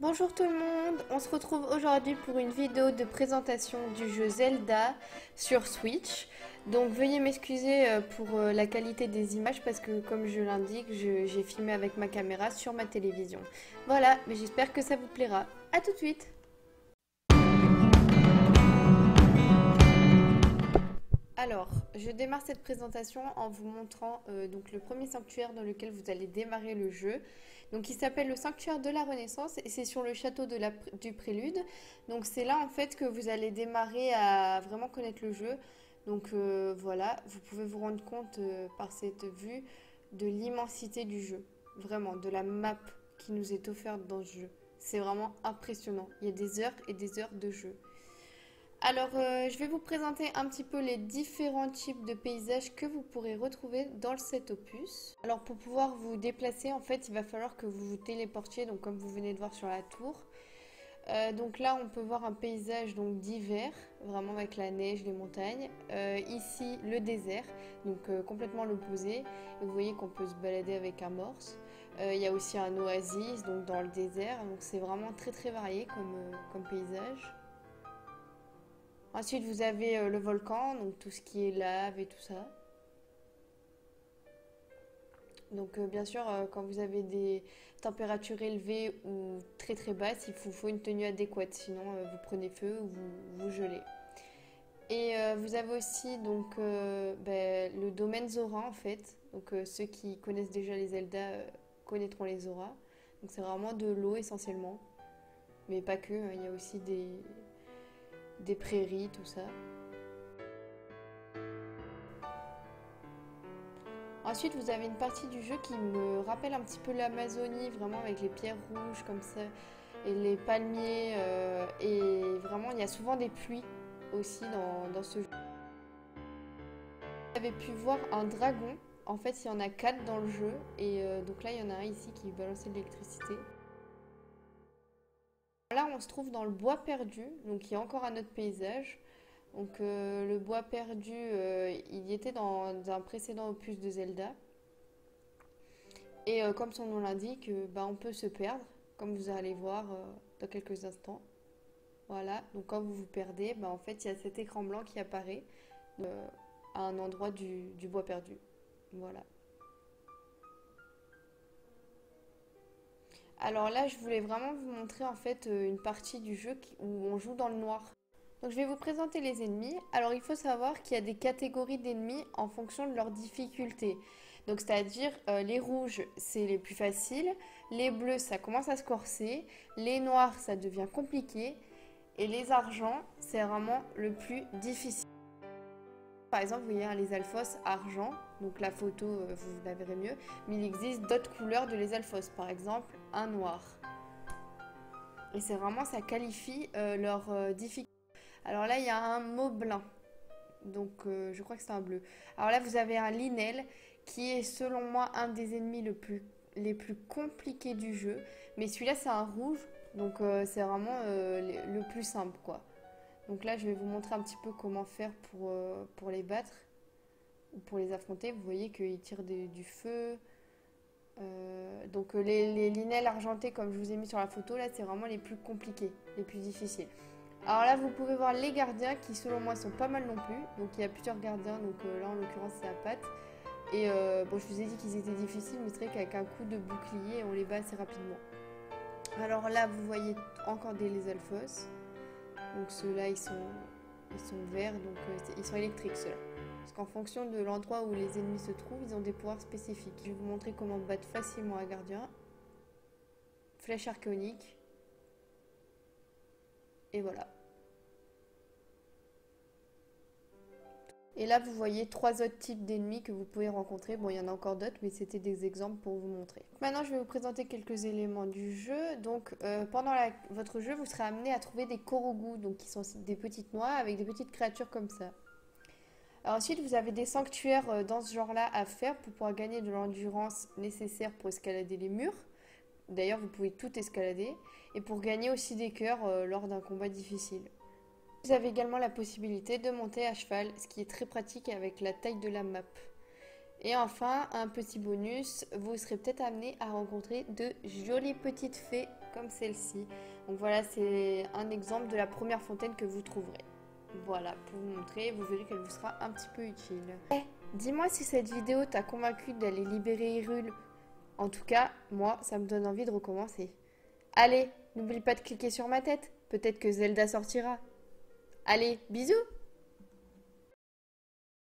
Bonjour tout le monde, on se retrouve aujourd'hui pour une vidéo de présentation du jeu Zelda sur Switch. Donc veuillez m'excuser pour la qualité des images parce que comme je l'indique, j'ai filmé avec ma caméra sur ma télévision. Voilà, mais j'espère que ça vous plaira. A tout de suite. Alors, je démarre cette présentation en vous montrant donc le premier sanctuaire dans lequel vous allez démarrer le jeu. Donc, il s'appelle le sanctuaire de la Renaissance et c'est sur le château du Prélude. Donc, c'est là en fait que vous allez démarrer à vraiment connaître le jeu. Donc, voilà, vous pouvez vous rendre compte par cette vue de l'immensité du jeu, vraiment de la map qui nous est offerte dans ce jeu. C'est vraiment impressionnant. Il y a des heures et des heures de jeu. Alors, je vais vous présenter un petit peu les différents types de paysages que vous pourrez retrouver dans le set opus. Alors, pour pouvoir vous déplacer, en fait, il va falloir que vous vous téléportiez, donc comme vous venez de voir sur la tour. Donc là, on peut voir un paysage donc d'hiver, vraiment avec la neige, les montagnes. Ici, le désert, donc complètement l'opposé. Vous voyez qu'on peut se balader avec un morse. Il y a aussi un oasis, donc dans le désert. Donc c'est vraiment très très varié comme paysage. Ensuite, vous avez le volcan, donc tout ce qui est lave et tout ça. Donc, bien sûr, quand vous avez des températures élevées ou très très basses, il vous faut une tenue adéquate, sinon vous prenez feu ou vous gelez. Et vous avez aussi donc le domaine Zora en fait. Donc, ceux qui connaissent déjà les Zelda connaîtront les Zora. Donc, c'est vraiment de l'eau essentiellement, mais pas que. Il y a aussi des prairies, tout ça. Ensuite, vous avez une partie du jeu qui me rappelle un petit peu l'Amazonie, vraiment avec les pierres rouges comme ça, et les palmiers. Et vraiment, il y a souvent des pluies aussi dans ce jeu. Vous avez pu voir un dragon. En fait, il y en a 4 dans le jeu. Et donc là, il y en a un ici qui balançait de l'électricité. Là, on se trouve dans le bois perdu. Donc, il y a encore un autre paysage. Donc, le bois perdu, il y était dans un précédent opus de Zelda. Et comme son nom l'indique, bah, on peut se perdre, comme vous allez voir dans quelques instants. Voilà, donc quand vous vous perdez, bah, en fait, il y a cet écran blanc qui apparaît euh, à un endroit du bois perdu. Voilà. Alors là, je voulais vraiment vous montrer en fait une partie du jeu où on joue dans le noir. Donc je vais vous présenter les ennemis. Alors il faut savoir qu'il y a des catégories d'ennemis en fonction de leur difficulté. Donc c'est-à-dire les rouges c'est les plus faciles, les bleus ça commence à se corser, les noirs ça devient compliqué et les argents c'est vraiment le plus difficile. Par exemple vous voyez les alphos argent, donc la photo vous la verrez mieux, mais il existe d'autres couleurs de les alphos, par exemple un noir. Et c'est vraiment ça qualifie leur difficulté. Alors là, il y a un Moblin. Donc, je crois que c'est un bleu. Alors là, vous avez un Linel qui est, selon moi, un des ennemis les plus compliqués du jeu. Mais celui-là, c'est un rouge. Donc, c'est vraiment le plus simple, quoi. Donc là, je vais vous montrer un petit peu comment faire pour les battre ou pour les affronter. Vous voyez qu'ils tirent du feu. Donc, les Linels argentés, comme je vous ai mis sur la photo, là, c'est vraiment les plus compliqués, les plus difficiles. Alors là, vous pouvez voir les gardiens qui, selon moi, sont pas mal non plus. Donc il y a plusieurs gardiens. Donc là, en l'occurrence, c'est Apat. Et bon, je vous ai dit qu'ils étaient difficiles, mais c'est vrai qu'avec un coup de bouclier, on les bat assez rapidement. Alors là, vous voyez encore les Alphos. Donc ceux-là, ils sont verts, donc ils sont électriques ceux-là. Parce qu'en fonction de l'endroit où les ennemis se trouvent, ils ont des pouvoirs spécifiques. Je vais vous montrer comment battre facilement un gardien. Flèche archéonique. Et voilà. Et là, vous voyez 3 autres types d'ennemis que vous pouvez rencontrer. Bon, il y en a encore d'autres, mais c'était des exemples pour vous montrer. Maintenant, je vais vous présenter quelques éléments du jeu. Donc, pendant votre jeu, vous serez amené à trouver des Korogus, donc qui sont des petites noix avec des petites créatures comme ça. Alors, ensuite, vous avez des sanctuaires dans ce genre-là à faire pour pouvoir gagner de l'endurance nécessaire pour escalader les murs. D'ailleurs, vous pouvez tout escalader. Et pour gagner aussi des cœurs lors d'un combat difficile. Vous avez également la possibilité de monter à cheval, ce qui est très pratique avec la taille de la map. Et enfin, un petit bonus, vous serez peut-être amené à rencontrer de jolies petites fées comme celle-ci. Donc voilà, c'est un exemple de la première fontaine que vous trouverez. Voilà, pour vous montrer, vous verrez qu'elle vous sera un petit peu utile. Dis-moi si cette vidéo t'a convaincu d'aller libérer Hyrule. En tout cas, moi, ça me donne envie de recommencer. Allez, n'oublie pas de cliquer sur ma tête. Peut-être que Zelda sortira. Allez, bisous!